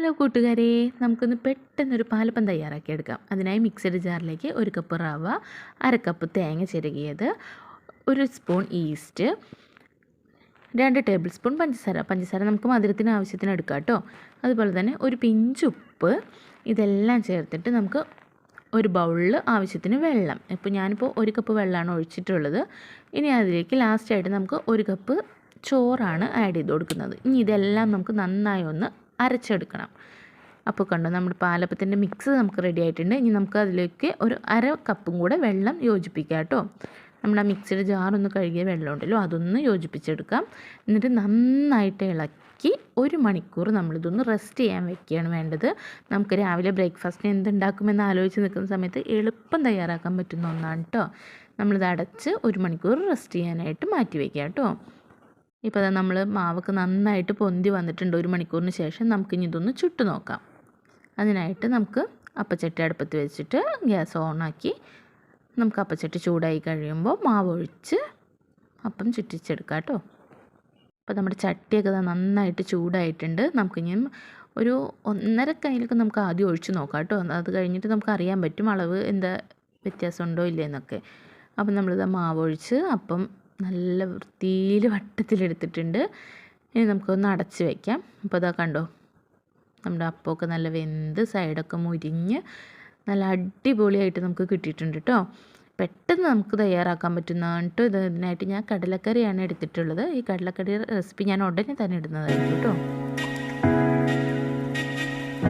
Hello കൂട്ടുകാരെ, നമുക്കൊന്ന് പെട്ടെന്നൊരു പാലപ്പം തയ്യാറാക്കിയെടുക്കാം. അതിനായി മിക്സഡ് ജാറിലേക്ക് 1 കപ്പ് റവ, 1/2 കപ്പ് തേങ്ങ ചിരകിയത്, 1 സ്പൂൺ ഈസ്റ്റ്, 2 ടേബിൾ സ്പൂൺ പഞ്ചസാര നമുക്ക് മധുരത്തിന് ആവശ്യത്തിന് എടുക്കാം കേട്ടോ. അതുപോലെ തന്നെ ഒരു പിഞ്ച് ഉപ്പ്, ഇതെല്ലാം ചേർത്തിട്ട് നമുക്ക് ഒരു ബൗളിൽ ആവശ്യത്തിന് വെള്ളം. ഇപ്പോൾ ഞാനിപ്പോൾ 1 കപ്പ് വെള്ളമാണ് ഒഴിച്ചിട്ടുള്ളത്. ഇനി അതിലേക്ക് ലാസ്റ്റായിട്ട് നമുക്ക് 1 കപ്പ് ചോറാണ് ആഡ് ചെയ്ത് കൊടുക്കുന്നത്. ഇനി ഇതെല്ലാം നമുക്ക് നന്നായി ഒന്ന് അരച്ചെടുക്കണം. അപ്പോൾ കണ്ടോ, നമ്മുടെ പാലപ്പത്തിൻ്റെ മിക്സ് നമുക്ക് റെഡി ആയിട്ടുണ്ട്. ഇനി നമുക്ക് അതിലേക്ക് ഒരു 1/2 കപ്പും കൂടെ വെള്ളം യോജിപ്പിക്കാം കേട്ടോ. നമ്മുടെ ആ മിക്സിയുടെ ജാറൊന്ന് കഴുകിയ വെള്ളം ഉണ്ടല്ലോ, അതൊന്ന് യോജിപ്പിച്ചെടുക്കാം. എന്നിട്ട് നന്നായിട്ട് ഇളക്കി 1 മണിക്കൂർ നമ്മളിതൊന്ന് റെസ്റ്റ് ചെയ്യാൻ വെക്കുകയാണ് വേണ്ടത്. നമുക്ക് രാവിലെ ബ്രേക്ക്ഫാസ്റ്റിന് എന്തുണ്ടാക്കുമെന്ന് ആലോചിച്ച് നിൽക്കുന്ന സമയത്ത് എളുപ്പം തയ്യാറാക്കാൻ പറ്റുന്ന ഒന്നാണ് കേട്ടോ. നമ്മളിത് അടച്ച് 1 മണിക്കൂർ റെസ്റ്റ് ചെയ്യാനായിട്ട് മാറ്റി വയ്ക്കാം കേട്ടോ. ഇപ്പോൾ നമ്മൾ മാവൊക്കെ നന്നായിട്ട് പൊന്തി വന്നിട്ടുണ്ട്. 1 മണിക്കൂറിന് ശേഷം നമുക്കിനി ഇതൊന്ന് ചുട്ട് നോക്കാം. അതിനായിട്ട് നമുക്ക് അപ്പച്ചട്ടി അടുപ്പത്ത് വെച്ചിട്ട് ഗ്യാസ് ഓണാക്കി നമുക്ക് അപ്പച്ചട്ടി ചൂടായി കഴിയുമ്പോൾ മാവ് ഒഴിച്ച് അപ്പം ചുറ്റിച്ചെടുക്കാം കേട്ടോ. അപ്പോൾ നമ്മുടെ ചട്ടിയൊക്കെ നന്നായിട്ട് ചൂടായിട്ടുണ്ട്. നമുക്കിനി ഒരു 1.5 കയ്യിലൊക്കെ നമുക്ക് ആദ്യം ഒഴിച്ച് നോക്കാം കേട്ടോ. അത് കഴിഞ്ഞിട്ട് നമുക്ക് അറിയാൻ പറ്റും അളവ് എന്താ വ്യത്യാസമുണ്ടോ ഇല്ലയെന്നൊക്കെ. അപ്പം നമ്മളിത് മാവ് ഒഴിച്ച് അപ്പം നല്ല വൃത്തിയിൽ വട്ടത്തിലെടുത്തിട്ടുണ്ട്. ഇനി നമുക്കൊന്ന് അടച്ച് വയ്ക്കാം. അപ്പോൾ അതാ കണ്ടോ, നമ്മുടെ അപ്പമൊക്കെ നല്ല വെന്ത് സൈഡൊക്കെ മുരിഞ്ഞ് നല്ല അടിപൊളിയായിട്ട് നമുക്ക് കിട്ടിയിട്ടുണ്ട് കേട്ടോ. പെട്ടെന്ന് നമുക്ക് തയ്യാറാക്കാൻ പറ്റുന്നതാണ് കേട്ടോ. ഇതിനായിട്ട് ഞാൻ കടലക്കറിയാണ് എടുത്തിട്ടുള്ളത്. ഈ കടലക്കറി റെസിപ്പി ഞാൻ ഉടനെ തന്നെ ഇടുന്നതായിരിക്കും കേട്ടോ.